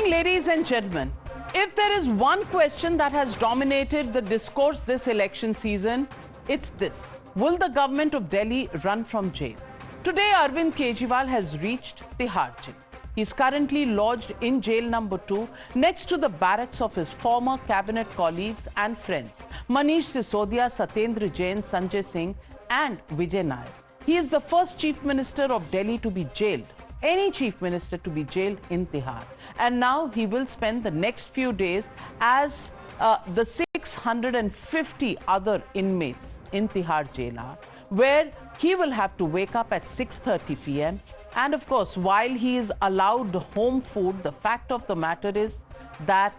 evening, ladies and gentlemen. If there is one question that has dominated the discourse this election season, it's this. Will the government of Delhi run from jail? Today, Arvind Kejriwal has reached Tihar jail. He's currently lodged in jail number 2 next to the barracks of his former cabinet colleagues and friends, Manish Sisodia, Satyendra Jain, Sanjay Singh and Vijay Nair. He is the first Chief Minister of Delhi to be jailed. Any chief minister to be jailed in Tihar. And now he will spend the next few days as the 650 other inmates in Tihar jail are, where he will have to wake up at 6:30 p.m. And of course, while he is allowed home food, the fact of the matter is that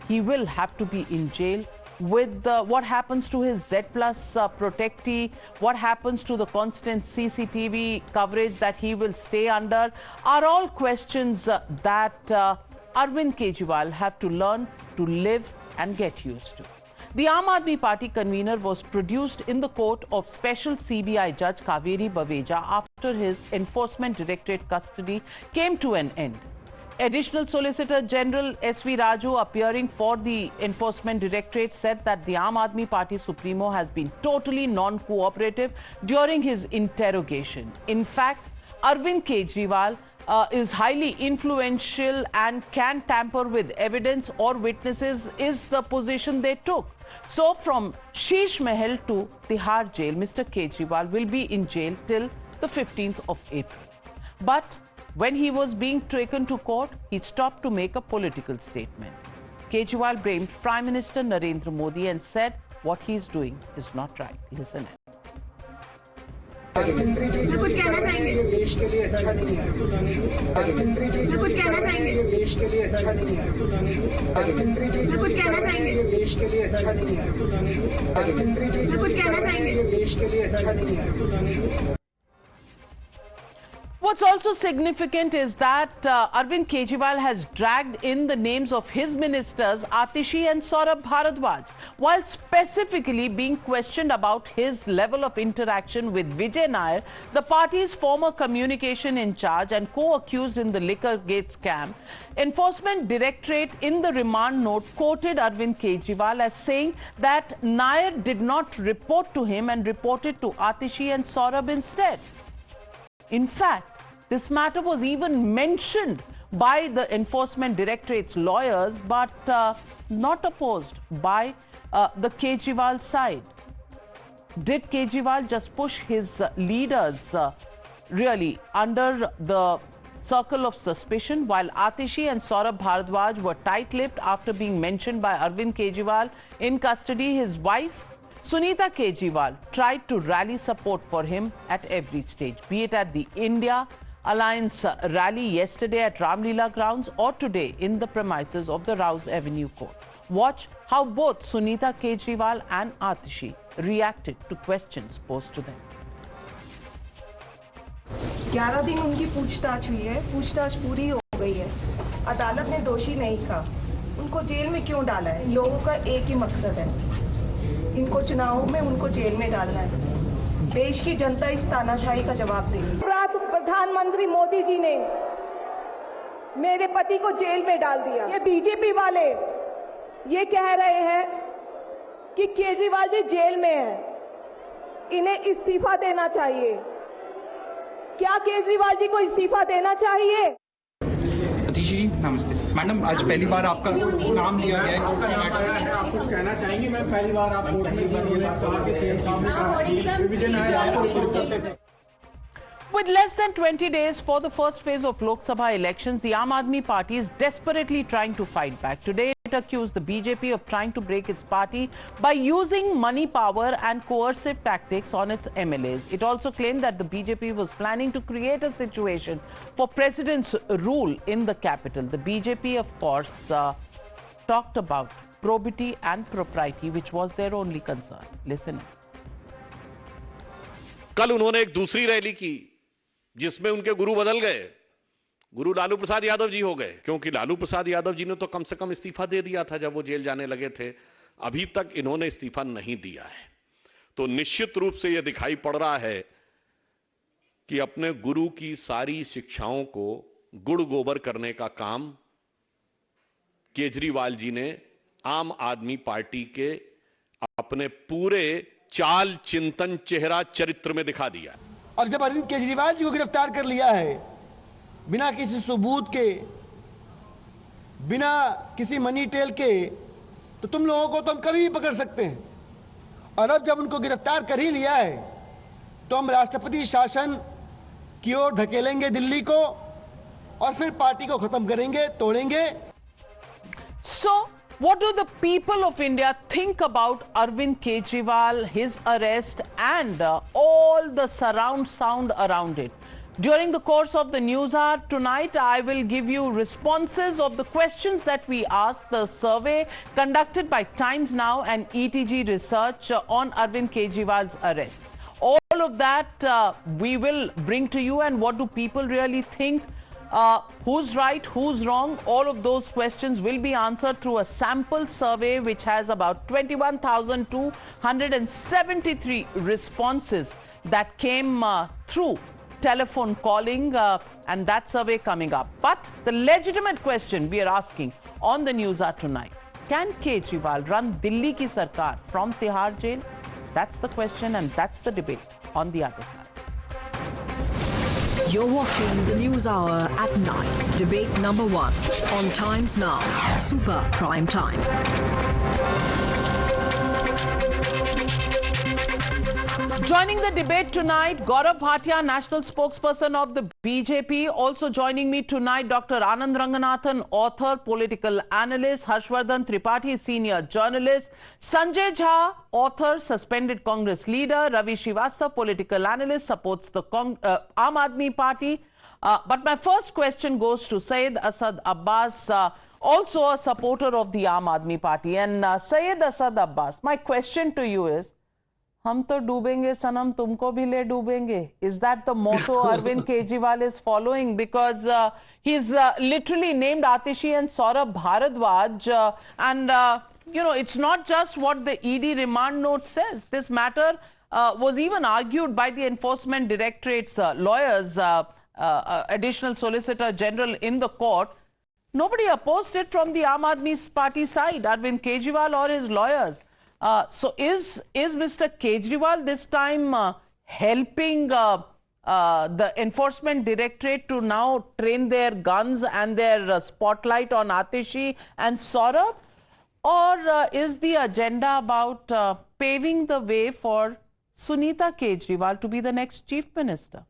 he will have to be in jail with what happens to his Z Plus protectee, what happens to the constant CCTV coverage that he will stay under, are all questions that Arvind Kejriwal have to learn to live and get used to. The Aam Aadmi Party convener was produced in the court of Special CBI Judge Kaveri Baweja after his Enforcement Directorate custody came to an end. Additional Solicitor General S.V. Raju, appearing for the Enforcement Directorate, said that the Aam Aadmi Party Supremo has been totally non-cooperative during his interrogation. In fact, Arvind Kejriwal is highly influential and can tamper with evidence or witnesses is the position they took. So from Sheesh Mahal to Tihar jail, Mr. Kejriwal will be in jail till the 15th of April. But when he was being taken to court, he stopped to make a political statement. Kejriwal blamed Prime Minister Narendra Modi and said what he is doing is not right. Listen in. कुछ कहना चाहेंगे देश के लिए अच्छा नहीं है कुछ कहना चाहेंगे देश के लिए अच्छा नहीं है कुछ कहना चाहेंगे देश के लिए अच्छा नहीं है कुछ कहना चाहेंगे देश के लिए अच्छा नहीं है. What's also significant is that Arvind Kejriwal has dragged in the names of his ministers Atishi and Saurabh Bharadwaj, while specifically being questioned about his level of interaction with Vijay Nair, the party's former communication in charge and co-accused in the liquor gate scam. Enforcement Directorate in the remand note quoted Arvind Kejriwal as saying that Nair did not report to him and reported to Atishi and Saurabh instead. In fact, this matter was even mentioned by the Enforcement Directorate's lawyers, but not opposed by the Kejriwal side. Did Kejriwal just push his leaders really under the circle of suspicion, while Atishi and Saurabh Bharadwaj were tight-lipped after being mentioned by Arvind Kejriwal in custody? His wife, Sunita Kejriwal, tried to rally support for him at every stage, be it at the India Alliance rally yesterday at Ramlila grounds or today in the premises of the Rouse Avenue Court. Watch how both Sunita Kejriwal and Atishi reacted to questions posed to them. 11 दिन उनकी पूछताछ हुई है, पूछताछ पूरी हो गई है, अदालत ने दोषी नहीं कहा, उनको जेल में क्यों डाला है? लोगों का एक ही मकसद है, इनको चुनावों में उनको जेल में डालना है. देश की जनता इस तानाशाही का जवाब देगी. प्रधानमंत्री मोदी जी ने मेरे पति को जेल में डाल दिया. ये बीजेपी वाले ये कह रहे हैं कि केजरीवाल जी जेल में हैं, इन्हें इस्तीफा देना चाहिए. क्या केजरीवाल जी को इस्तीफा देना चाहिए? जी नमस्ते मैडम, आज पहली बार आपका नाम लिया गया है. आप कुछ कहना चाहेंगे? मैं पहली बार आप कोर्ट में कहा कि सीएम साहब ने कहा कि विजय नायर आपको रिपोर्ट करते थे. With less than 20 days for the first phase of Lok Sabha elections, the Aam Aadmi Party is desperately trying to fight back. Today, it accused the BJP of trying to break its party by using money, power and coercive tactics on its MLAs. It also claimed that the BJP was planning to create a situation for president's rule in the capital. The BJP, of course, talked about probity and propriety, which was their only concern. Listen. कल उन्होंने एक दूसरी rally की जिसमें उनके गुरु बदल गए. गुरु लालू प्रसाद यादव जी हो गए, क्योंकि लालू प्रसाद यादव जी ने तो कम से कम इस्तीफा दे दिया था जब वो जेल जाने लगे थे. अभी तक इन्होंने इस्तीफा नहीं दिया है. तो निश्चित रूप से यह दिखाई पड़ रहा है कि अपने गुरु की सारी शिक्षाओं को गुड़ गोबर करने का काम केजरीवाल जी ने आम आदमी पार्टी के अपने पूरे चाल चिंतन चेहरा चरित्र में दिखा दिया। अब जब अरविंद केजरीवाल जी को गिरफ्तार कर लिया है बिना किसी सबूत के, बिना किसी मनी टेल के, तो तुम लोगों को तो हम कभी भी पकड़ सकते हैं। और अब जब उनको गिरफ्तार कर ही लिया है तो हम राष्ट्रपति शासन की ओर धकेलेंगे दिल्ली को और फिर पार्टी को खत्म करेंगे, तोड़ेंगे। So, what do the people of India think about Arvind Kejriwal, his arrest, and all the surround sound around it? During the course of the news hour tonight, I will give you responses of the questions that we asked, the survey conducted by Times Now and ETG Research on Arvind Kejriwal's arrest. All of that we will bring to you, and what do people really think? Who's right, who's wrong? All of those questions will be answered through a sample survey which has about 21,273 responses that came through telephone calling, and that survey coming up. But the legitimate question we are asking on the news hour tonight: can Kejriwal run Dilli ki Sarkar from Tihar jail? That's the question, and that's the debate on the other side. You're watching the News Hour at 9. Debate number 1 on Times Now. Super Prime Time. Joining the debate tonight, Gaurav Bhatia, national spokesperson of the BJP. Also joining me tonight, Dr. Anand Ranganathan, author, political analyst. Harshvardhan Tripathi, senior journalist. Sanjay Jha, author, suspended Congress leader. Ravi Srivastava, political analyst, supports the Aam Aadmi Party. But my first question goes to Syed Asad Abbas, also a supporter of the Aam Aadmi Party. And Syed Asad Abbas, my question to you is, हम तो डूबेंगे सनम, तुमको भी ले डूबेंगे. Is that the motto Arvind Kejriwal is following? Because he's literally named Atishi and Saurabh Bharadwaj, and you know, it's not just what the ED remand note says. This matter was even argued by the Enforcement Directorate's lawyers, additional Solicitor General in the court. Nobody opposed it from the Aam Aadmi Party side, Arvind Kejriwal or his lawyers. So is Mr. Kejriwal this time helping the Enforcement Directorate to now train their guns and their spotlight on Atishi and Saurabh? Or is the agenda about paving the way for Sunita Kejriwal to be the next Chief Minister?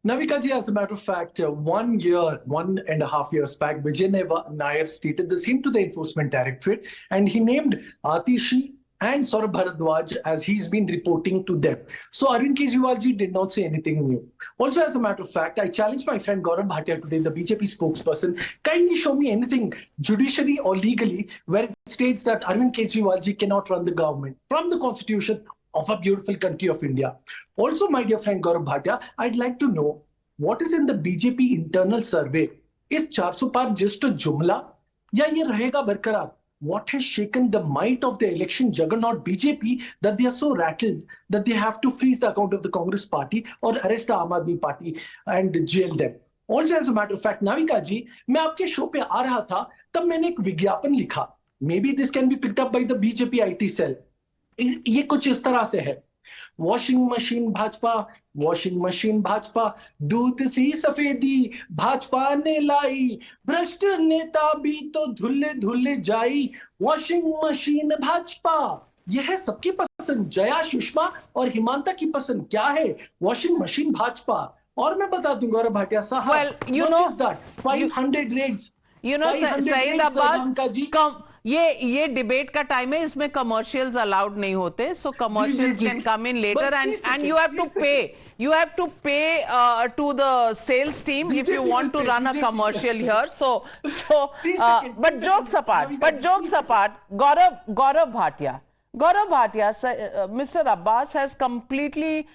Navika ji, as a matter of fact, 1 year, 1.5 years back, Vijay Nair stated the same to the Enforcement Directorate, and he named Atishi and Saurabh Bharadwaj as he's been reporting to them. So Arvind Kejriwal ji did not say anything new. Also, as a matter of fact, I challenged my friend Gaurav Bhatia today, the BJP spokesperson, kindly show me anything judicially or legally where it states that Arvind Kejriwal ji cannot run the government from the constitution of a beautiful country of India. Also, my dear friend Gaurav Bhatia, I'd like to know what is in the BJP internal survey. Is 400 par just a jumla? Ya ye rahega barkarar? What has shaken the might of the election juggernaut BJP that they are so rattled that they have to freeze the account of the Congress party or arrest the Aam Aadmi Party and jail them? Also, as a matter of fact, Navika ji, मैं आपके show पे आ रहा था, तब मैंने एक विज्ञापन लिखा. Maybe this can be picked up by the BJP IT cell. ये कुछ इस तरह से है. वॉशिंग मशीन भाजपा, दूध सी सफेदी भाजपा ने लाई, भ्रष्ट नेता भी तो धुले धुले जाई, वॉशिंग मशीन भाजपा. यह है सबकी पसंद. जया, सुषमा और हिमांता की पसंद क्या है? Washing machine Bhajpa. और मैं बता दूं गौरव भाटिया साहब, well, you know, 500 raids. You know, Syed Abbas, ये डिबेट का टाइम है, इसमें कमर्शियल्स अलाउड नहीं होते, so commercials can come in later, and you have to pay to the sales team if you want to run a commercial here. So but jokes apart, Gaurav Bhatia, Mr. Abbas has completely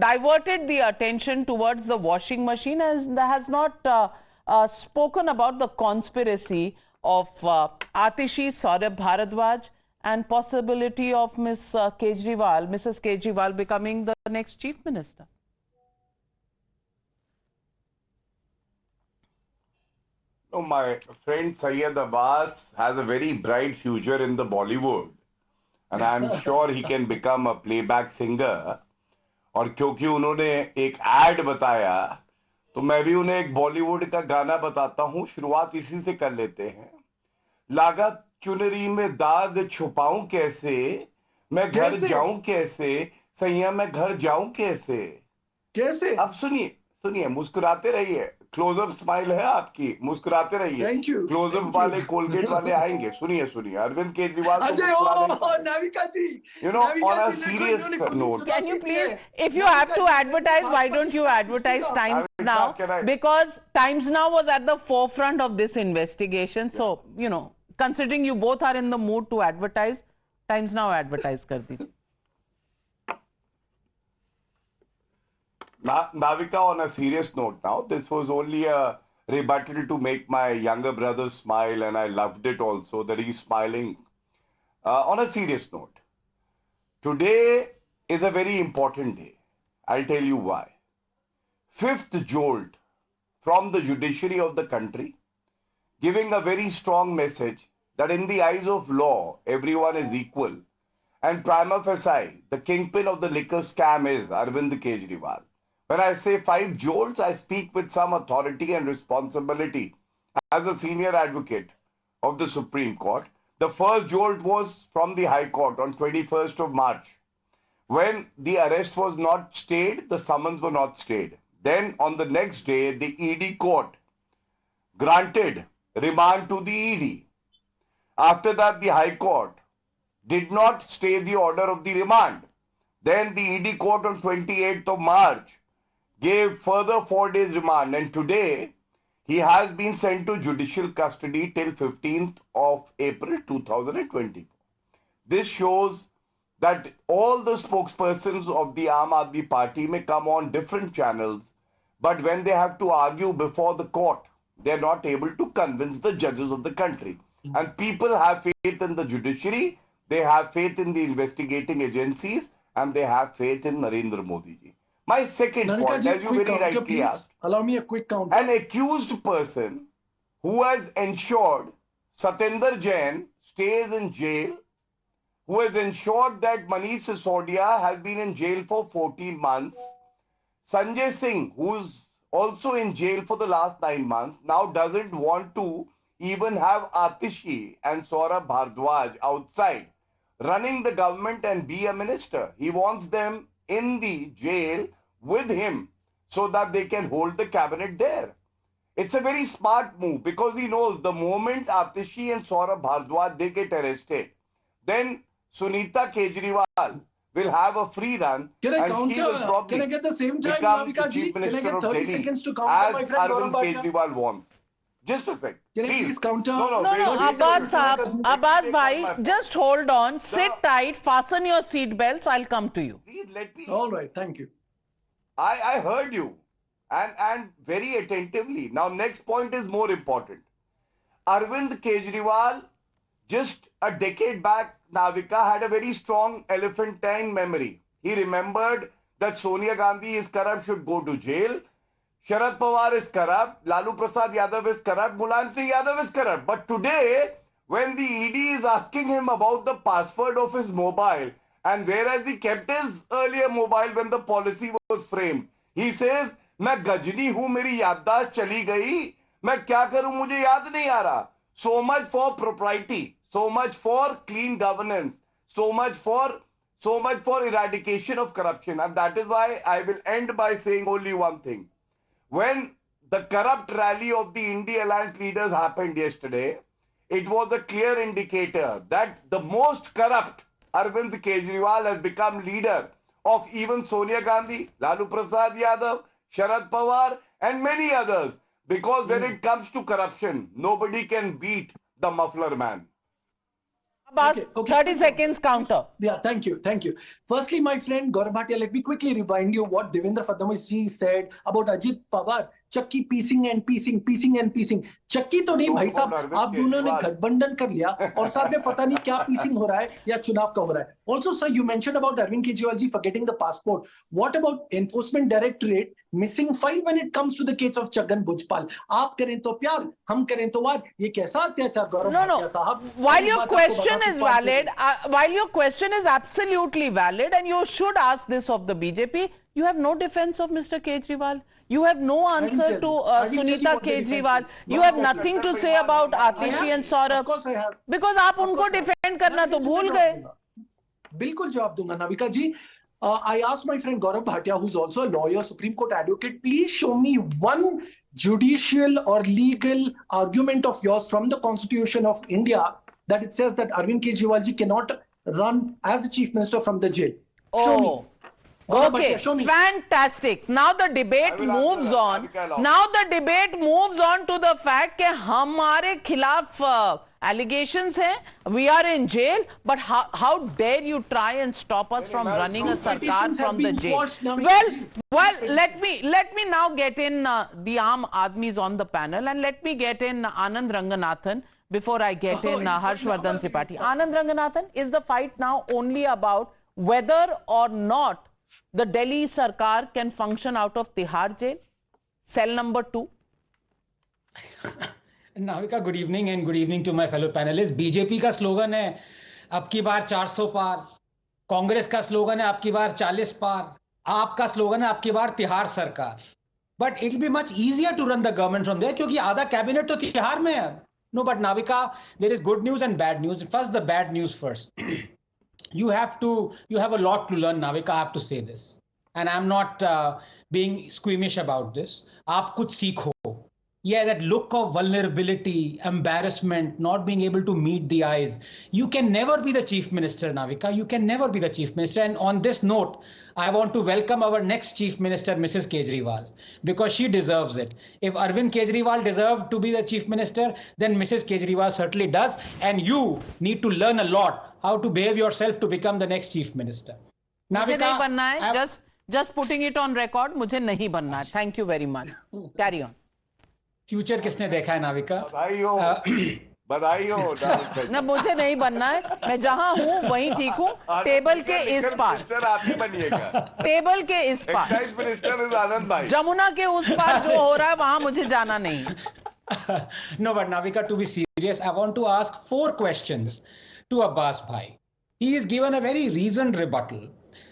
diverted the attention towards the washing machine and has not spoken about the conspiracy of Atishi, Saurabh Bharadwaj, and possibility of Mrs. Kejriwal becoming the next Chief Minister. Oh, my friend Syed Abbas has a very bright future in the Bollywood, and I'm sure he can become a playback singer. और क्योंकि उन्होंने एक add बताया, तो मैं भी उन्हें एक बॉलीवुड का गाना बताता हूं. शुरुआत इसी से कर लेते हैं. लागत चुनरी में दाग छुपाऊं कैसे, मैं घर जाऊं कैसे, सैया मैं घर जाऊं कैसे. कैसे? अब सुनिए सुनिए, मुस्कुराते रहिए. क्लोजअप स्माइल है आपकी, मुस्कुराते रहिए. Thank you. क्लोजअप वाले कोलगेट वाले आएंगे. सुनिए सुनिए, अरविंद केजरीवाल नाविका जी, you know, on a serious note, can you please, if you have to advertise, why don't you advertise Times Now? Because Times Now was at the forefront of this investigation. So, you know, considering you both are in the mood to advertise, Times Now advertise kar dijiye. Navika, on a serious note now, this was only a rebuttal to make my younger brother smile, and I loved it also that he's smiling. On a serious note, today is a very important day. I'll tell you why. Fifth jolt from the judiciary of the country, giving a very strong message that in the eyes of law, everyone is equal. And prima facie, the kingpin of the liquor scam is Arvind Kejriwal. When I say 5 jolts, I speak with some authority and responsibility as a senior advocate of the Supreme Court. The first jolt was from the High Court on 21st of March. When the arrest was not stayed, the summons were not stayed. Then on the next day, the ED court granted remand to the ED. After that, the High Court did not stay the order of the remand. Then the ED court on 28th of March gave further 4 days remand, and today he has been sent to judicial custody till 15th of April 2024. This shows that all the spokespersons of the Aam Aadmi Party may come on different channels, but when they have to argue before the court, they are not able to convince the judges of the country. And people have faith in the judiciary, they have faith in the investigating agencies, and they have faith in Narendra Modi ji. My second point, as you very rightly asked, allow me a quick count. An accused person who has ensured Satinder Jain stays in jail, who has ensured that Manish Sisodia has been in jail for 14 months, Sanjay Singh, who's also in jail for the last 9 months, now doesn't want to even have Atishi and Saurabh Bhardwaj outside running the government and be a minister. He wants them in the jail with him so that they can hold the cabinet there. It's a very smart move because he knows the moment Atishi and Saurabh Bhardwaj, they get arrested, then Sunita Kejriwal will have a free run and she will probably can I get the same time, become Navika the Chief Minister can I get 30 of Delhi seconds to counter my as friend Arvind Kejriwal wants. Just a sec. Can I please counter? No, Abbas bhai, just hold on, sit tight, fasten your seat belts, I'll come to you. Please let me. All right, thank you. I heard you and very attentively. Now, next point is more important. Arvind Kejriwal, just a decade back, Navika had a very strong elephantine memory. He remembered that Sonia Gandhi is corrupt, should go to jail. Sharad Pawar is corrupt, Lalu Prasad Yadav is corrupt, Mulayam Singh Yadav is corrupt. But today, when the ED is asking him about the password of his mobile, and whereas he kept his earlier mobile when the policy was framed, he says, मैं गजनी हूँ, मेरी याददाश्त चली गई, मैं क्या करूँ, मुझे याद नहीं आ रहा. So much for propriety, so much for clean governance, so much for eradication of corruption. And that is why I will end by saying only one thing. When the corrupt rally of the India Alliance leaders happened yesterday, it was a clear indicator that the most corrupt Arvind Kejriwal has become leader of even Sonia Gandhi, Lalu Prasad Yadav, Sharad Pawar and many others. Because when it comes to corruption, nobody can beat the muffler man. Abbas, 30 seconds counter. Yeah, thank you. Firstly, my friend Gaurav Bhatia, let me quickly remind you what Devendra Fadnavis ji said about Ajit Pawar. चक्की पीसिंग and पीसिंग चक्की तो नहीं भाई साहब, आप दोनों ने गठबंधन कर लिया और साथ में पता नहीं क्या पीसिंग हो रहा है या चुनाव का हो रहा है. Also, sir, you mentioned about Arvind Kejriwal ji forgetting the passport. What about Enforcement Directorate missing file when it comes to the case of Chaggan Bhujpal. आप करें तो प्यार, हम करें तो वार. ये कैसा अत्याचार गौरव भाटिया साहब? While your question is valid, while your question is absolutely valid, and you should ask this of the BJP, you have no defense of Mr. Kejriwal. You have no answer to Sunita Kejriwal. You have nothing to say about Atishi and Saurabh. Of course I have. Because आप उनको defend करना तो भूल गए. बिल्कुल जवाब दूंगा Navika ji. I asked my friend Gaurav Bhatia, who's also a lawyer, Supreme Court advocate, please show me one judicial or legal argument of yours from the Constitution of India that it says that Arvind Kejriwal ji cannot run as the Chief Minister from the jail. Show me. Okay, fantastic. Now the debate moves on. Now the debate moves on to the fact that हमारे खिलाफ allegations हैं, we are in jail, but how dare you try and stop us from running a Sarkar from the jail? Well, let me now get in the Aam Aadmis on the panel, and let me get in Anand Ranganathan before I get in Harshvardhan Tripathi. Anand Ranganathan, is the fight now only about whether or not the Delhi Sarkar can function out of Tihar jail? Cell number 2. Navika, good evening and good evening to my fellow panellist. BJP का slogan है अब की बार 400 पार, कांग्रेस का slogan है अब की बार 40 पार, आपका slogan है अब की बार तिहाड़ सरकार. But it will be much easier to run the government from there, क्योंकि आधा कैबिनेट तो तिहाड़ में है. No, but Navika, there is good news and bad news. First the bad news first. You have a lot to learn, Navika. I have to say this, and I'm not being squeamish about this. आप कुछ सीखो. Yeah, that look of vulnerability, embarrassment, not being able to meet the eyes. You can never be the Chief Minister, Navika. You can never be the Chief Minister. And on this note, I want to welcome our next Chief Minister, Mrs. Kejriwal, because she deserves it. If Arvind Kejriwal deserved to be the Chief Minister, then Mrs. Kejriwal certainly does. And you need to learn a lot how to behave yourself to become the next Chief Minister. मुझे नहीं बनना है. Just putting it on record. मुझे नहीं बनना है. Thank you very much. Carry on. Future किसने देखा है नाविका? बधाई हो ना, मुझे नहीं बनना है. मैं जहां हूं वहीं ठीक हूं. टेबल के इस पार आप ही बनिएगा. टेबल के इस पार. एक्साइज मिनिस्टर इज आनंद भाई. जमुना के उस पार जो हो रहा है वहां मुझे जाना नहीं. No, but Navika, to be serious, I want to ask 4 questions to Abbas bhai. He is given a very reasoned rebuttal.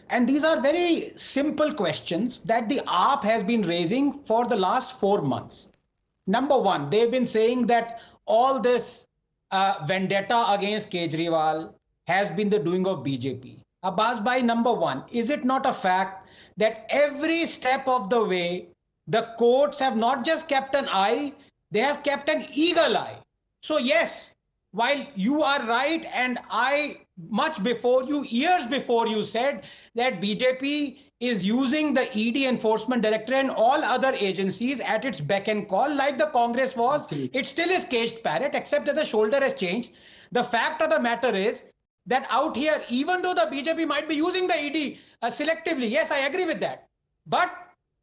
And these are very simple questions that the AAP has been raising for the last 4 months. Number one, they've been saying that all this vendetta against Kejriwal has been the doing of BJP. Abbas bhai, number one, is it not a fact that every step of the way, the courts have not just kept an eye, they have kept an eagle eye. So yes, while you are right, and I, much before you, years before you said that BJP is using the ED enforcement director and all other agencies at its beck and call, like the Congress was. Absolutely. It still is caged parrot, except that the shoulder has changed. The fact of the matter is that out here, even though the BJP might be using the ED selectively, yes, I agree with that. But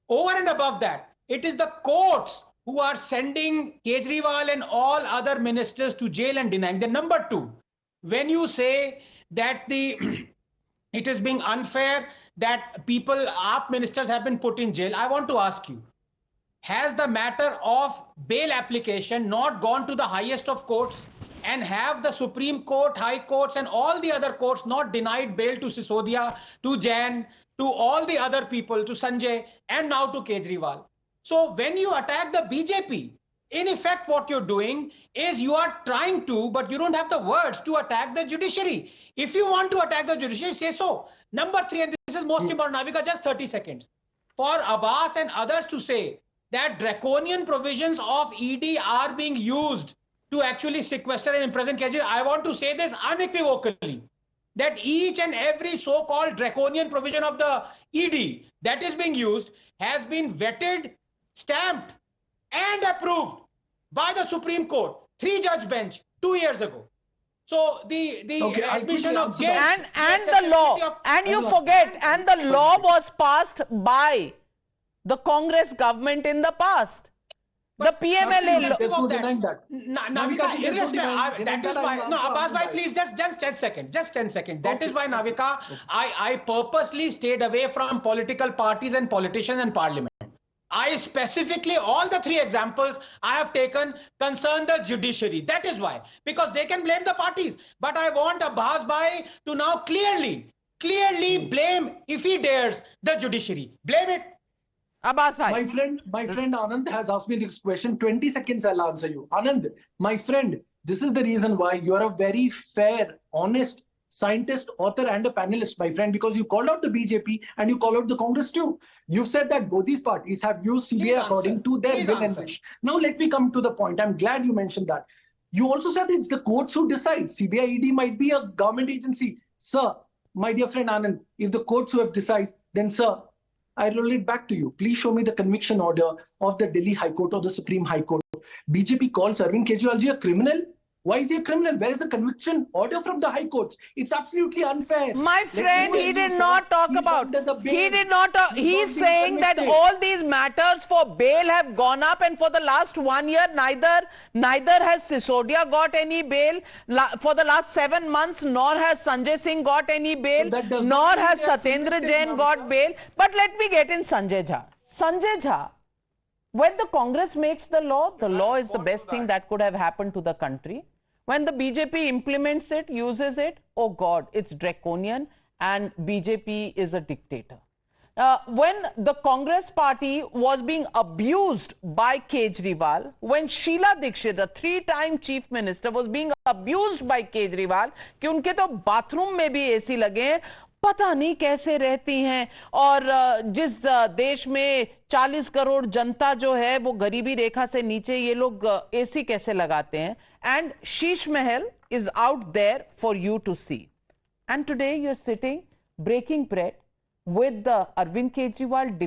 over and above that, it is the courts who are sending Kejriwal and all other ministers to jail and denying them. Number two, when you say that it is being unfair that people, AAP ministers have been put in jail, I want to ask you, has the matter of bail application not gone to the highest of courts, and have the Supreme Court, High Courts and all the other courts not denied bail to Sisodia, to Jain, to all the other people, to Sanjay, and now to Kejriwal? So when you attack the BJP, in effect what you're doing is you are trying to, but you don't have the words to attack the judiciary. If you want to attack the judiciary, say so. Number three, and this is most important, Navika, just 30 seconds. For Abbas and others to say that draconian provisions of ED are being used to actually sequester and imprison Kejriwal, I want to say this unequivocally, that each and every so-called draconian provision of the ED that is being used has been vetted, stamped and approved by the Supreme Court, 3-judge bench 2 years ago. So the admission of guilt and the law, and you forget, and the law was passed by the Congress government in the past. The PMLA law. That is why, no, Abbas bhai, please, just 10 seconds. Just 10 seconds. That is why, Navika, I purposely stayed away from political parties and politicians and parliament. I specifically, all the three examples I have taken concern the judiciary. That is why, because they can blame the parties. But I want Abbas Bhai to now clearly blame, if he dares, the judiciary. Blame it. Abbas Bhai. My friend Anand has asked me this question. 20 seconds, I'll answer you. Anand, my friend, this is the reason why you're a very fair, honest scientist, author, and a panelist, my friend, because you called out the BJP and you called out the Congress too. You've said that both these parties have used CBI according to their will and wish. Now let me come to the point. I'm glad you mentioned that. You also said it's the courts who decide. CBI ED might be a government agency. Sir, my dear friend Anand, if the courts who have decided, then sir, I roll it back to you. Please show me the conviction order of the Delhi High Court or the Supreme High Court. BJP calls Arvind Kejriwal a criminal. Why is he a criminal? Where is the conviction order from the high courts? It's absolutely unfair. My friend, he did not talk about. He did not. He's saying that all these matters for bail have gone up, and for the last 1 year, neither has Sisodia got any bail. For the last 7 months, nor has Sanjay Singh got any bail, nor has Satyendra Jain got bail. But let me get in Sanjay Jha. Sanjay Jha, when the Congress makes the law is the best thing that could have happened to the country. When the BJP implements it, uses it, oh God, it's draconian and BJP is a dictator. When the Congress party was being abused by Kejriwal, when Sheila Dikshit, a 3-time chief minister, was being abused by Kejriwal, कि उनके तो bathroom में भी AC लगे हैं, पता नहीं कैसे रहती हैं, और जिस देश में 40 करोड़ जनता जो है वो गरीबी रेखा से नीचे, ये लोग एसी कैसे लगाते हैं. And Sheesh Mahal is out there for you to see. And today you're sitting breaking bread with Arvind Kejriwal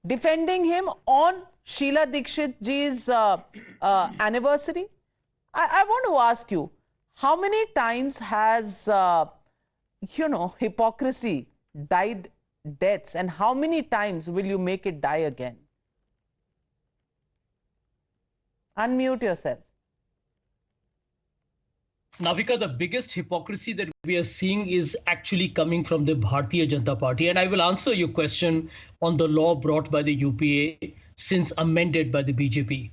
defending him on Sheila Dikshit ji's anniversary. I want to ask you, how many times has hypocrisy died deaths, and how many times will you make it die again? Unmute yourself. Navika, the biggest hypocrisy that we are seeing is actually coming from the Bharatiya Janata Party. And I will answer your question on the law brought by the UPA since amended by the BJP.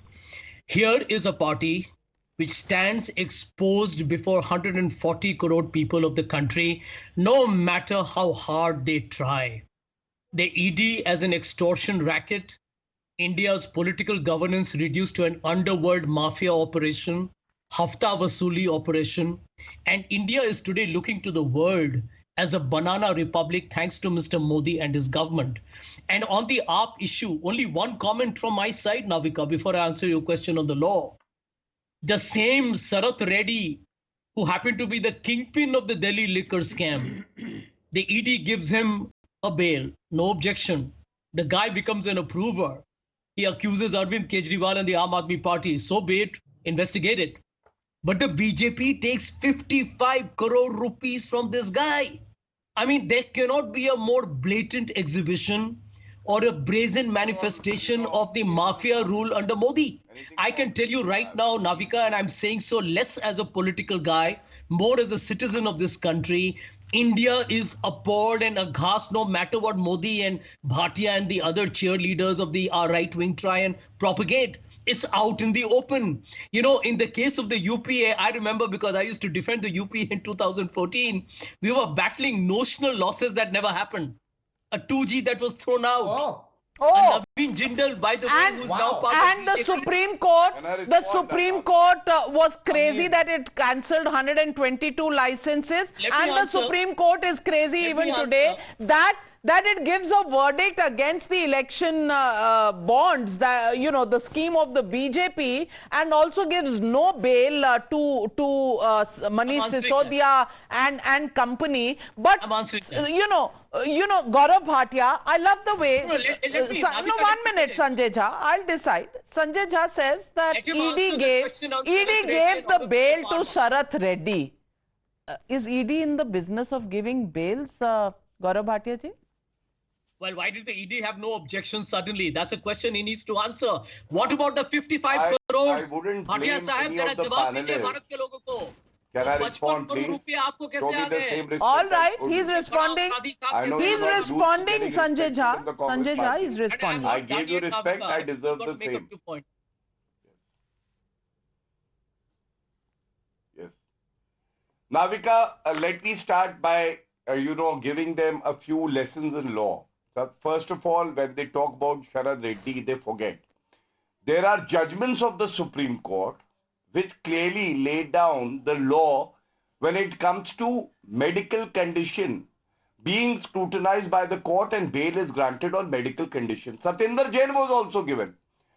Here is a party which stands exposed before 140 crore people of the country, no matter how hard they try. The ED as an extortion racket, India's political governance reduced to an underworld mafia operation, Hafta Vasuli operation, and India is today looking to the world as a banana republic thanks to Mr. Modi and his government. And on the AAP issue, only one comment from my side, Navika, before I answer your question on the law. The same Sarath Reddy, who happened to be the kingpin of the Delhi liquor scam, the ED gives him a bail, no objection. The guy becomes an approver. He accuses Arvind Kejriwal and the Aam Aadmi Party. So be it, investigate it. But the BJP takes 55 crore rupees from this guy. I mean, there cannot be a more blatant exhibition or a brazen manifestation of the mafia rule under Modi. I can tell you right now, Navika, and I'm saying so less as a political guy, more as a citizen of this country, India is appalled and aghast no matter what Modi and Bhatia and the other cheerleaders of the right wing try and propagate. It's out in the open. You know, in the case of the UPA, I remember because I used to defend the UPA in 2014, we were battling notional losses that never happened. A 2G that was thrown out. Oh. Naveen Jindal, by the way, who's now part and of the Supreme Court, was crazy that it cancelled 122 licenses, and the Supreme Court is crazy even today that it gives a verdict against the election bonds, the scheme of the BJP, and also gives no bail to Manish Sisodia and company. But Gaurav Bhatia, I love the way. No, 1 minute, Sanjay Jha. I'll decide. Sanjay Jha says that ED gave the bail to Sarath Reddy. Is ED in the business of giving bails, Gaurav Bhatia ji? Well, why did the ED have no objections suddenly? That's a question he needs to answer. What about the 55 crores? I wouldn't blame Bhatia Sahib, any of the panelists. Can I respond, please? आपको कैसे Show me uh the गए? same respect All as right, Urdu. he's responding. I know He's you're not used to responding, getting Sanjay respect Jha. from the Congress Sanjay Jha party. is responding. I gave you respect, I deserve the same. Yes. Navika, let me start by, giving them a few lessons in law. So first of all, when they talk about Sharad Reddy, they forget. There are judgments of the Supreme Court which clearly lay down the law when it comes to medical condition being scrutinized by the court and bail is granted on medical conditions. Satinder Jain was also given.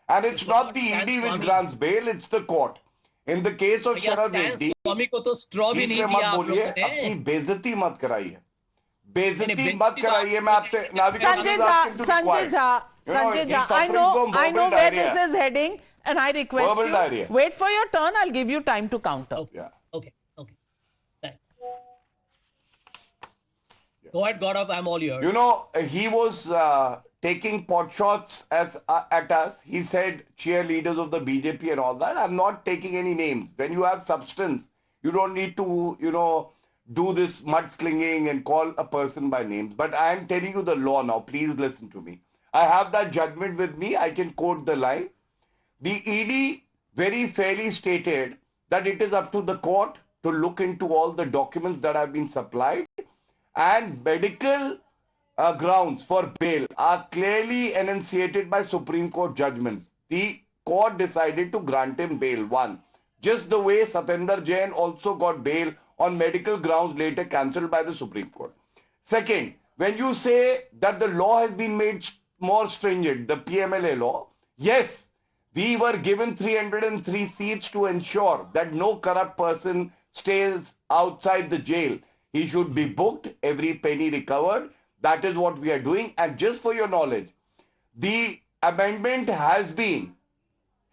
And it's not the ED which grants bail, it's the court. In the case of Sharad Reddy, स्वामी को तो straw भी नहीं मत दिया आप बोलिए, लोगों ने। अपनी बेइज्जती मत कराइए, बेइज्जती मत कराइए। मैं आपसे Navika Sanjay Jha, I know where this is heading, and I request you wait for your turn. I'll give you time to counter. Okay. Thanks. Go ahead, Gaurav. I'm all yours. He was taking pot shots at us. He said cheerleaders of the BJP and all that. I'm not taking any names. When you have substance, you don't need to, do this mudslinging and call a person by names. But I am telling you the law now. Please listen to me. I have that judgment with me. I can quote the line. The ED very fairly stated that it is up to the court to look into all the documents that have been supplied, and medical grounds for bail are clearly enunciated by Supreme Court judgments. The court decided to grant him bail, one. Just the way Satinder Jain also got bail on medical grounds later cancelled by the Supreme Court. Second, when you say that the law has been made more stringent, the PMLA law, yes, we were given 303 seats to ensure that no corrupt person stays outside the jail. He should be booked, every penny recovered. That is what we are doing. And just for your knowledge, the amendment has been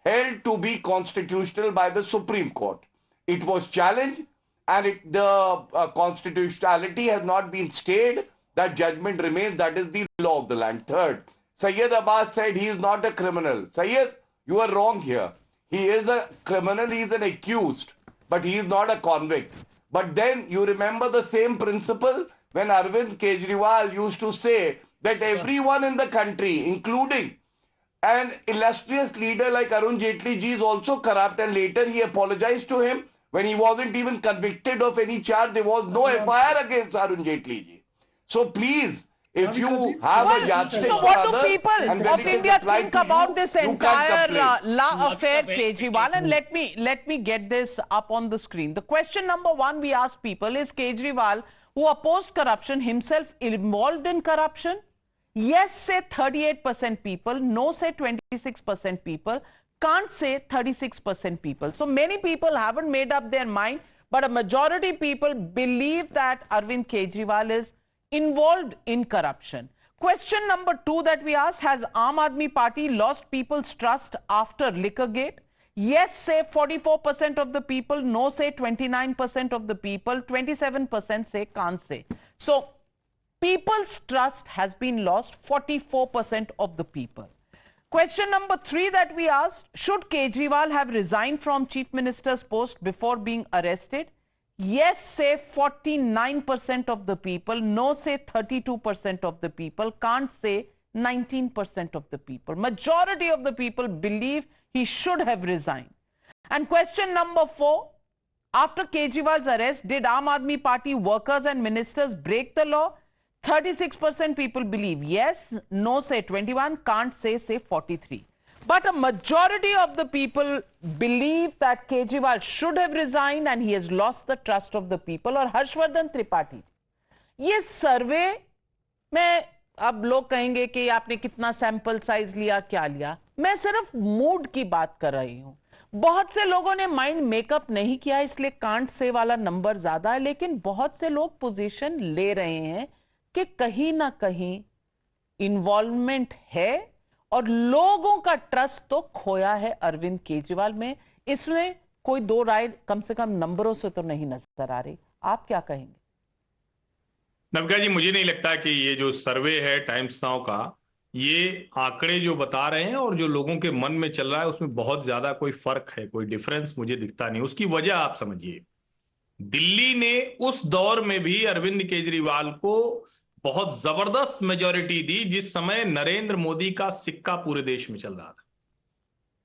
held to be constitutional by the Supreme Court. It was challenged, and the constitutionality has not been stayed. That judgment remains. That is the law of the land. Third, Syed Abbas said he is not a criminal. Syed, you are wrong here. He is a criminal, he is an accused, but he is not a convict. But then you remember the same principle when Arvind Kejriwal used to say that everyone in the country, including an illustrious leader like Arun Jaitley ji, is also corrupt, and later he apologized to him when he wasn't even convicted of any charge. There was no FIR against Arun Jaitley ji. So please, if you have a yardstick so for what do others, people and when of it is India applied think to about you, this you can't entire complain. law affair, Kejriwal? And let me get this up on the screen. The question number one we ask people is, Kejriwal, who opposed corruption, himself involved in corruption? Yes, say 38% people. No, say 26% people. Can't say 36% people. So many people haven't made up their mind, but a majority people believe that Arvind Kejriwal is involved in corruption. Question number two that we asked, has Aam Aadmi Party lost people's trust after Liquorgate? Yes, say 44% of the people. No, say 29% of the people. 27% say can't say. So people's trust has been lost, 44% of the people. Question number three that we asked, should Kejriwal have resigned from Chief Minister's post before being arrested? Yes, say 49% of the people. No, say 32% of the people. Can't say 19% of the people. Majority of the people believe he should have resigned. And question number four, after Kejriwal's arrest, did Aam Aadmi Party workers and ministers break the law? 36% people believe yes. No, say 21. Can't say 43. But a majority of the people believe that Kejriwal should have resigned and he has lost the trust of the people. और हर्षवर्धन त्रिपाठी, ये सर्वे में अब लोग कहेंगे कि आपने कितना sample size लिया, क्या लिया. मैं सिर्फ मूड की बात कर रही हूं. बहुत से लोगों ने माइंड मेकअप नहीं किया, इसलिए कांट से वाला नंबर ज्यादा है. लेकिन बहुत से लोग पोजीशन ले रहे हैं कि कहीं ना कहीं इन्वॉल्वमेंट है और लोगों का ट्रस्ट तो खोया है अरविंद केजरीवाल में. इसमें कोई दो राय कम से कम नंबरों से तो नहीं नजर आ रही. आप क्या कहेंगे? नविका जी, मुझे नहीं लगता कि ये जो सर्वे है टाइम्स नाउ का, ये आंकड़े जो बता रहे हैं और जो लोगों के मन में चल रहा है उसमें बहुत ज्यादा कोई फर्क है, कोई डिफरेंस मुझे दिखता नहीं. उसकी वजह आप समझिए. दिल्ली ने उस दौर में भी अरविंद केजरीवाल को बहुत जबरदस्त मेजॉरिटी दी जिस समय नरेंद्र मोदी का सिक्का पूरे देश में चल रहा था।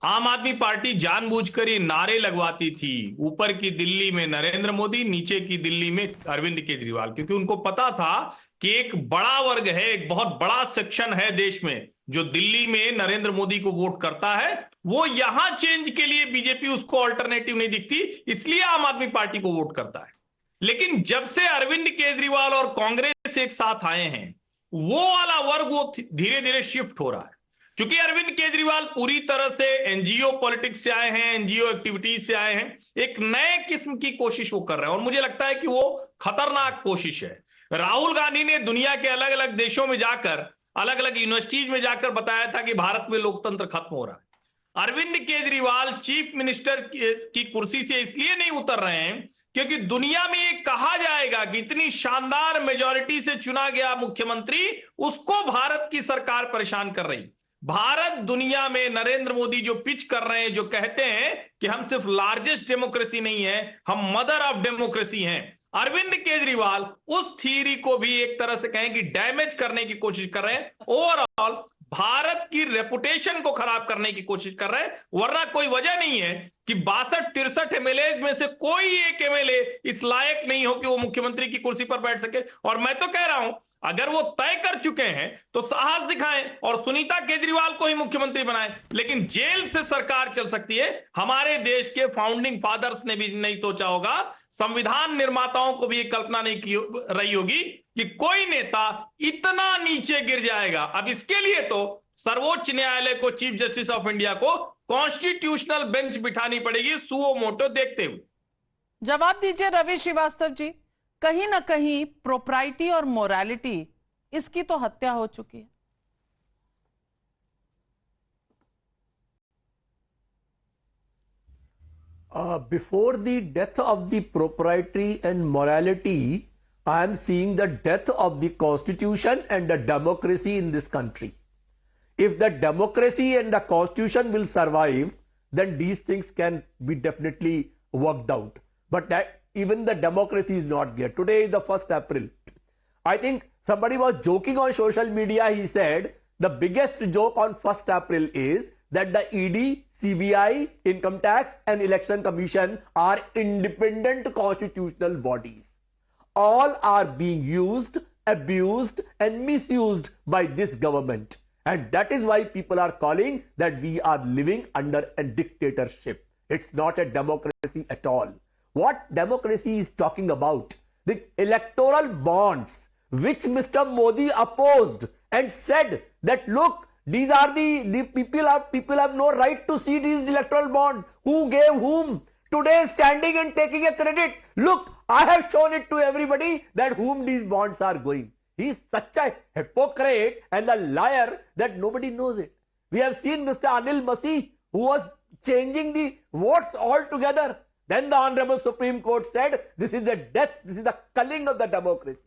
आम आदमी पार्टी जानबूझकर ये नारे लगवाती थी, ऊपर की दिल्ली में नरेंद्र मोदी, नीचे की दिल्ली में अरविंद केजरीवाल, क्योंकि उनको पता था कि एक बड़ा वर्ग है, एक बहुत बड़ा सेक्शन है देश में जो दिल्ली में नरेंद्र मोदी को वोट करता है, वो यहां चेंज के लिए बीजेपी उसको ऑल्टरनेटिव नहीं दिखती, इसलिए आम आदमी पार्टी को वोट करता है। लेकिन जब से अरविंद केजरीवाल और कांग्रेस एक साथ आए हैं, वो वाला वर्ग वो धीरे धीरे शिफ्ट हो रहा है। क्योंकि अरविंद केजरीवाल पूरी तरह से एनजीओ पॉलिटिक्स से आए हैं, एनजीओ एक्टिविटीज से आए हैं, एक नए किस्म की कोशिश वो कर रहे हैं और मुझे लगता है कि वो खतरनाक कोशिश है। राहुल गांधी ने दुनिया के अलग अलग देशों में जाकर, अलग अलग यूनिवर्सिटीज में जाकर बताया था कि भारत में लोकतंत्र खत्म हो रहा है। अरविंद केजरीवाल चीफ मिनिस्टर की कुर्सी से इसलिए नहीं उतर रहे हैं क्योंकि दुनिया में ये कहा जाएगा कि इतनी शानदार मेजॉरिटी से चुना गया मुख्यमंत्री, उसको भारत की सरकार परेशान कर रही। भारत दुनिया में नरेंद्र मोदी जो पिच कर रहे हैं, जो कहते हैं कि हम सिर्फ लार्जेस्ट डेमोक्रेसी नहीं है, हम मदर ऑफ डेमोक्रेसी हैं, अरविंद केजरीवाल उस थ्योरी को भी एक तरह से कहें कि डैमेज करने की कोशिश कर रहे हैं। ओवरऑल भारत की रेपुटेशन को खराब करने की कोशिश कर रहे हैं, वरना कोई वजह नहीं है कि 62-63 एमएलए में से कोई एक एमएलए इस लायक नहीं हो कि वो मुख्यमंत्री की कुर्सी पर बैठ सके। और मैं तो कह रहा हूं, अगर वो तय कर चुके हैं तो साहस दिखाएं और सुनीता केजरीवाल को ही मुख्यमंत्री बनाएं। लेकिन जेल से सरकार चल सकती है, हमारे देश के फाउंडिंग फादर्स ने भी नहीं सोचा होगा, संविधान निर्माताओं को भी ये कल्पना नहीं की रही होगी कि कोई नेता इतना नीचे गिर जाएगा। अब इसके लिए तो सर्वोच्च न्यायालय को, चीफ जस्टिस ऑफ इंडिया को कॉन्स्टिट्यूशनल बेंच बिठानी पड़ेगी सुओ मोटो देखते हुए। जवाब दीजिए रवि श्रीवास्तव जी, कहीं ना कहीं प्रोप्राइटी और मोरालिटी, इसकी तो हत्या हो चुकी है। Before the death of the propriety and morality, I am seeing the death of the constitution and the democracy in this country. If the democracy and the constitution will survive, then these things can be definitely worked out. But that even the democracy is not there. Today is the 1st April. I think somebody was joking on social media. He said the biggest joke on 1st April is that the ED, CBI, Income Tax and Election Commission are independent constitutional bodies. All are being used, abused and misused by this government. And that is why people are calling that we are living under a dictatorship. It's not a democracy at all. What democracy is talking about? The electoral bonds which Mr. Modi opposed and said that look, these are the people have no right to see these electoral bonds. Who gave whom? Today standing and taking a credit. Look, I have shown it to everybody that whom these bonds are going. He is such a hypocrite and a liar that nobody knows it. We have seen Mr. Anil Masih who was changing the votes altogether. Then the Honorable Supreme Court said this is the death, this is the culling of the democracy.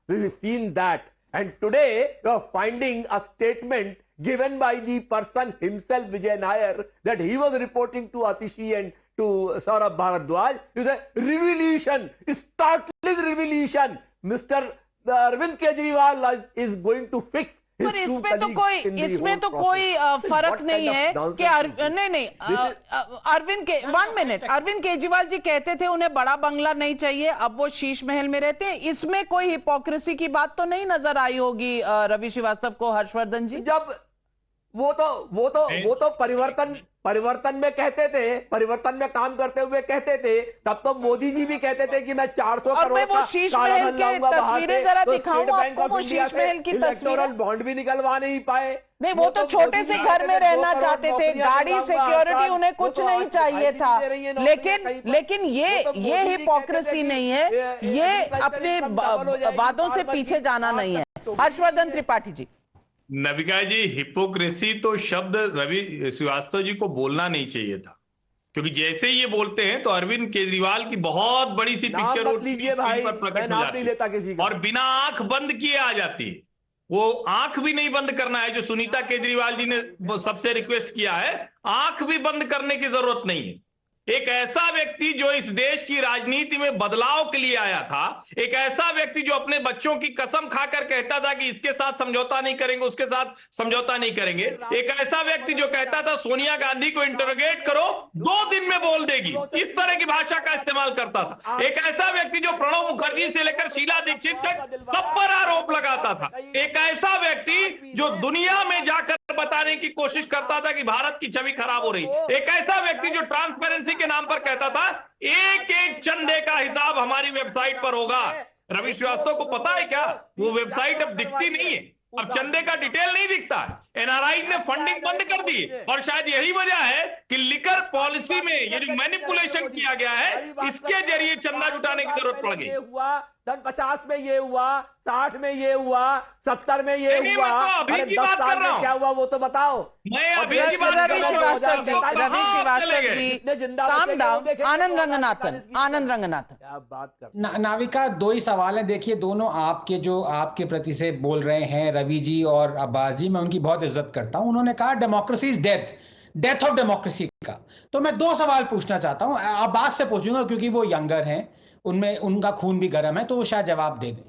We have seen that. And today you are finding a statement given by the person himself, Vijay Nair, that he was reporting to Atishi and to Saurabh Bharadwaj. It's a revelation, it's startling revelation. Mr. Arvind Kejriwal is going to fix his पर इसमें तो कोई फर्क नहीं है कि अरविंद केजरीवाल जी कहते थे उन्हें बड़ा बंगला नहीं चाहिए, अब वो शीश महल में रहते हैं। इसमें कोई हिपोक्रेसी की बात तो नहीं नजर आई होगी रवि श्रीवास्तव को, हर्षवर्धन जी? जब वो तो परिवर्तन में कहते थे, परिवर्तन में काम करते हुए कहते थे, तब तो मोदी जी भी कहते थे कि मैं 400 करोड़ का काला धन लाऊंगा बाहर से, तो स्टेट बैंक ऑफ इंडिया से इलेक्टोरल बॉन्ड भी निकलवा नहीं पाए। नहीं, वो तो छोटे से घर में रहना चाहते थे, गाड़ी, सिक्योरिटी उन्हें कुछ नहीं चाहिए था। लेकिन ये हिपोक्रेसी नहीं है, ये अपने वादों से पीछे जाना नहीं है। हर्षवर्धन त्रिपाठी जी। नविका जी, हिपोक्रेसी तो शब्द रवि श्रीवास्तव जी को बोलना नहीं चाहिए था, क्योंकि जैसे ही ये बोलते हैं तो अरविंद केजरीवाल की बहुत बड़ी सी पिक्चर प्रकट हो जाती है और बिना आंख बंद किए आ जाती है। वो आंख भी नहीं बंद करना है, जो सुनीता केजरीवाल जी ने सबसे रिक्वेस्ट किया है, आंख भी बंद करने की जरूरत नहीं है। एक ऐसा व्यक्ति जो इस देश की राजनीति में बदलाव के लिए आया था, एक ऐसा व्यक्ति जो अपने बच्चों की कसम खाकर कहता था कि इसके साथ समझौता नहीं करेंगे, उसके साथ समझौता नहीं करेंगे, एक ऐसा व्यक्ति जो कहता था सोनिया गांधी को इंटरोगेट करो 2 दिन में बोल देगी, इस तरह की भाषा का इस्तेमाल करता था। एक ऐसा व्यक्ति जो प्रणब मुखर्जी से लेकर शीला दीक्षित तक सब पर आरोप लगाता था। एक ऐसा व्यक्ति जो दुनिया में जाकर बताने की कोशिश करता था कि भारत की छवि खराब हो रही। एक ऐसा व्यक्ति जो ट्रांसपेरेंसी के नाम पर कहता था एक एक चंदे का हिसाब हमारी वेबसाइट पर होगा। रवि श्रीवास्तव को पता है क्या, वो वेबसाइट अब दिखती नहीं है, अब चंदे का डिटेल नहीं दिखता है। एनआरआई ने फंडिंग बंद कर दी और शायद यही वजह है कि लिकर पॉलिसी में ये जो मैनिपुलेशन किया गया है, इसके जरिए चंदा जुटाने की जरूरत पड़ गई। सन 50 में ये हुआ, 60 में ये हुआ, 70 में ये हुआ, अभी की बात कर रहा हूं। क्या हुआ वो तो बताओ। मैं अभी की बात कर रहा हूं। Ravi Srivastava ji, calm down. आनंद रंगनाथन क्या बात कर। नाविका, 2 ही सवाल हैं। देखिए, दोनों आपके प्रति से बोल रहे हैं, रवि जी और अब्बास जी, मैं उनकी बहुत इज्जत करता हूं। उन्होंने कहा democracy is death of democracy का। तो मैं 2 सवाल पूछना चाहता हूं, अब्बास से पूछूंगा क्योंकि वो यंगर हैं, उनमें उनका खून भी गर्म है, तो वो शायद जवाब दे दें।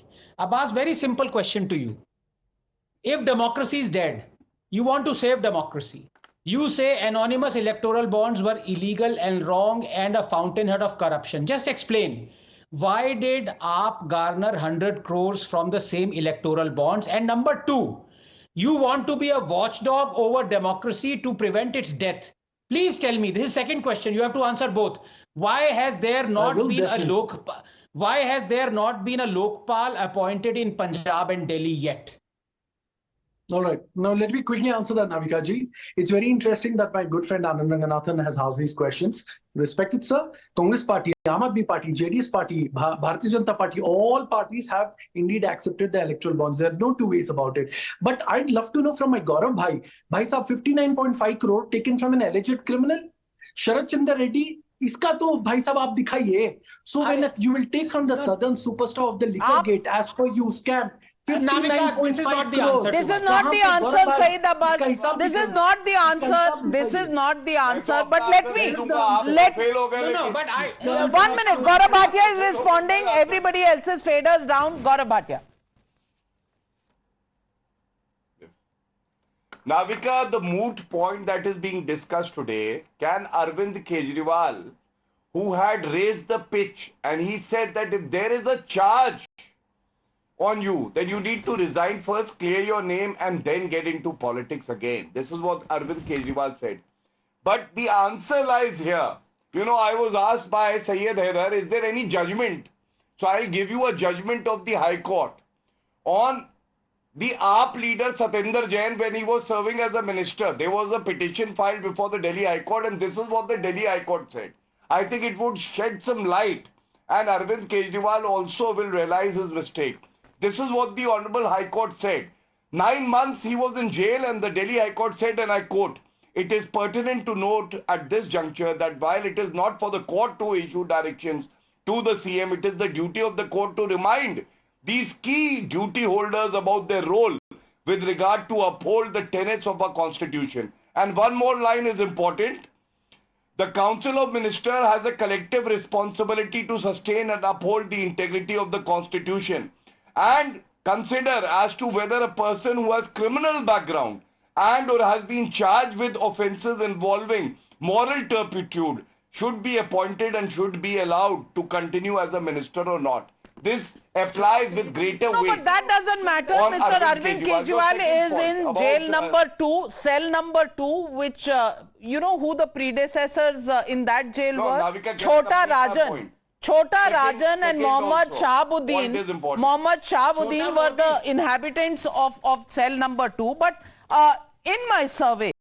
Abbas, very simple question to you. If democracy is dead, you want to save democracy, you say anonymous electoral bonds were illegal and wrong and a fountainhead of corruption. Just explain, why did AAP garner 100 crores from the same electoral bonds? And number 2, you want to be a watchdog over democracy to prevent its death. Please tell me, this is second question, you have to answer both. Why has there not been a Lokpal appointed in Punjab and Delhi yet? All right. Now, let me quickly answer that, Navika ji. It's very interesting that my good friend Anand Ranganathan has asked these questions. Respected sir, Congress Party, Aam Aadmi Party, JDS Party, Bharatiya Janata Party, all parties have indeed accepted the electoral bonds. There are no two ways about it. But I'd love to know from my Gaurav Bhai sahab, 59.5 crore taken from an alleged criminal. Sharad Chandra Reddy, iska to bhai sahab aap dikhaiye. So when you will take from the southern superstar of the liquor gate, as per you, scam. Navika, this is not the answer. This is not the answer, Saeed Abbas. This is not the answer. This is not the answer. But let me. One minute. Gaurav Bhatia is responding. Everybody else's faders down. Gaurav Bhatia. Navika, the moot point that is being discussed today, can Arvind Kejriwal, who had raised the pitch and he said that if there is a charge on you, then you need to resign first, clear your name and then get into politics again. This is what Arvind Kejriwal said. But the answer lies here. You know, I was asked by Syed Haider, is there any judgment? So I'll give you a judgment of the High Court on the AAP leader Satyendra Jain when he was serving as a minister. There was a petition filed before the Delhi High Court and this is what the Delhi High Court said. I think it would shed some light and Arvind Kejriwal also will realize his mistake. This is what the Honorable High Court said. 9 months he was in jail and the Delhi High Court said, and I quote, "It is pertinent to note at this juncture that while it is not for the court to issue directions to the CM, it is the duty of the court to remind these key duty holders about their role with regard to uphold the tenets of our constitution." And one more line is important. The Council of Ministers has a collective responsibility to sustain and uphold the integrity of the constitution and consider as to whether a person who has criminal background and or has been charged with offences involving moral turpitude should be appointed and should be allowed to continue as a minister or not. This applies with greater weight. No, but that doesn't matter. Mr. Arvind Kejriwal is in jail number 2, cell number 2, which, you know who the predecessors in that jail were? Chota Rajan and Mohammad Shahabuddin. Mohammad Shahabuddin were the inhabitants of cell number 2. But in my survey,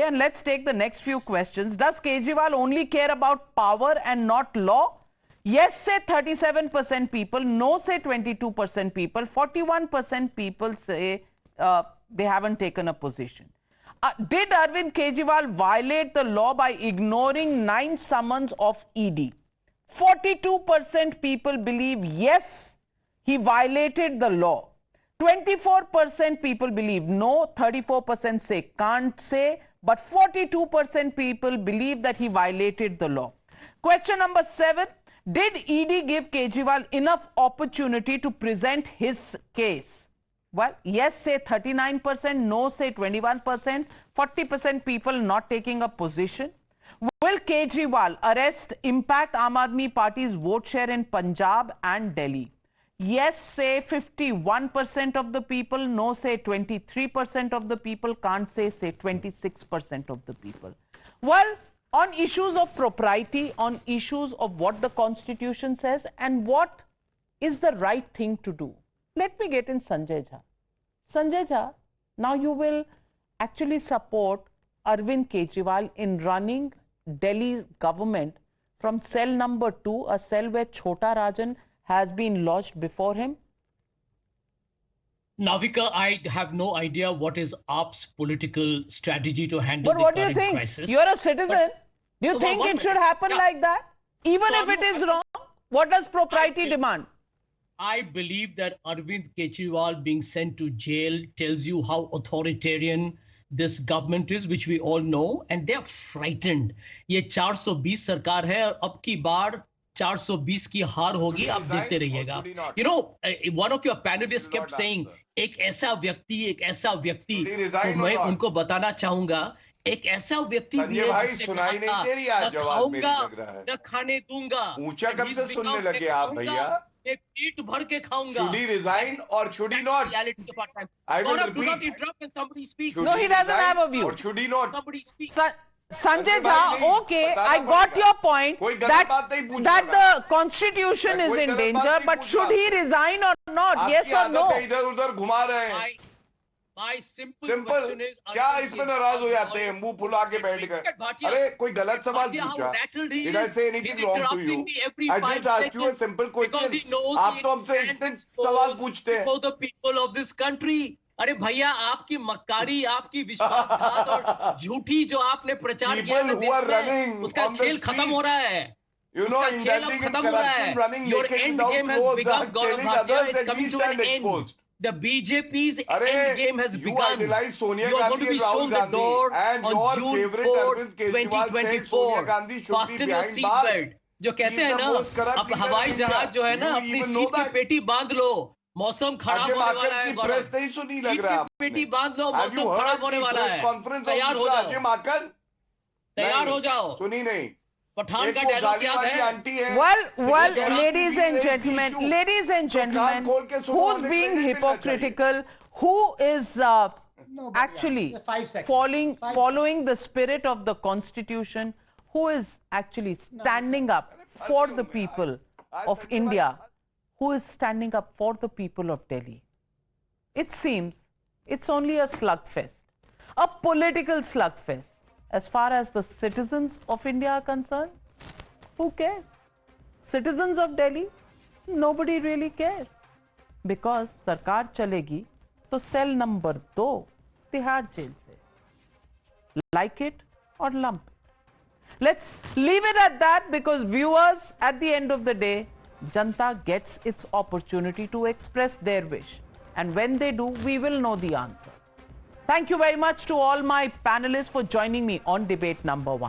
and let's take the next few questions, does Kejriwal only care about power and not law? Yes, say 37% people, no, say 22% people, 41% people say they haven't taken a position. Did Arvind Kejriwal violate the law by ignoring 9 summons of ED? 42% people believe yes, he violated the law. 24% people believe no, 34% say can't say, but 42% people believe that he violated the law. Question number 7. Did ED give Kejriwal enough opportunity to present his case? Well, yes say 39%, no say 21%, 40% people not taking a position. Will Kejriwal arrest impact Aam Aadmi Party's vote share in Punjab and Delhi? Yes say 51% of the people, no say 23% of the people, can't say 26% of the people. Well, on issues of propriety, on issues of what the Constitution says and what is the right thing to do, let me get in Sanjay Jha. Sanjay Jha, now you will actually support Arvind Kejriwal in running Delhi government from cell number 2, a cell where Chhota Rajan has been lodged before him? Navika, I have no idea what is AAP's political strategy to handle the current crisis. You're a citizen. Do you think it should happen like that? Even if it is wrong, what does propriety demand? I believe that Arvind Kejriwal being sent to jail tells you how authoritarian this government is, which we all know, and they are frightened. ये 420 सरकार है और अब की बार 420 की हार होगी, आप देखते रहिएगा. You know, one of your panelists kept saying, एक ऐसा व्यक्ति, तो मैं उनको बताना चाहूंगा, एक ऐसा व्यक्ति भी है जिसने कहा न खाऊंगा न खाने दूंगा. ऊंचा कब से सुनने लगे आप भैया? मैं पेट भर के खाऊंगा. Should he resign or should he not? I will repeat. Do not interrupt when somebody speaks. No, he doesn't have a view. Or should he not? Somebody speaks. Sanjay Jha, okay, I got your point that the Constitution is in danger, but should he resign or not? Yes or no? इधर-उधर घुमा रहे हैं. My simple question is, क्या इसमें नाराज हो जाते हैं? मुंह फुला के बैठ गए. अरे कोई गलत सवाल पूछा. Did I say anything wrong to you? I just asked you a simple question. आप तो हमसे इतने सवाल पूछते हैं. For the people of this country. अरे भैया, आपकी मक्कारी, आपकी विश्वासघात और झूठी जो आपने प्रचार किया है, उसका खेल खत्म हो रहा है. उसका खेल अब खत्म हो रहा है. Your end game has begun, Gaurav Bhatia. It's coming to an end. The BJP's end game has begun. You are going to be shown the door on June 4, 2024. Fasten your seatbelt. जो कहते हैं ना, अब हवाई जहाज जो है ना, अपनी सीट की पेटी बांध लो. मौसम खराब होने वाला है. गौरव, सीट की पेटी बांध लो, मौसम खराब होने वाला है. तैयार हो जाओ. तैयार हो जाओ. सुनी नहीं. पठान का डायलॉग याद है? Well, ladies and gentlemen, who's being hypocritical? Who is actually following the spirit of the Constitution? Who is actually standing up for the people of India? Who is standing up for the people of Delhi? It seems it's only a slugfest, a political slugfest. As far as the citizens of India are concerned, who cares? Citizens of Delhi, nobody really cares. Because Sarkar chalegi, to cell number 2, Tihar jail se. Like it or lump it. Let's leave it at that, because viewers, at the end of the day, Janta gets its opportunity to express their wish. And when they do, we will know the answers. Thank you very much to all my panelists for joining me on debate number 1.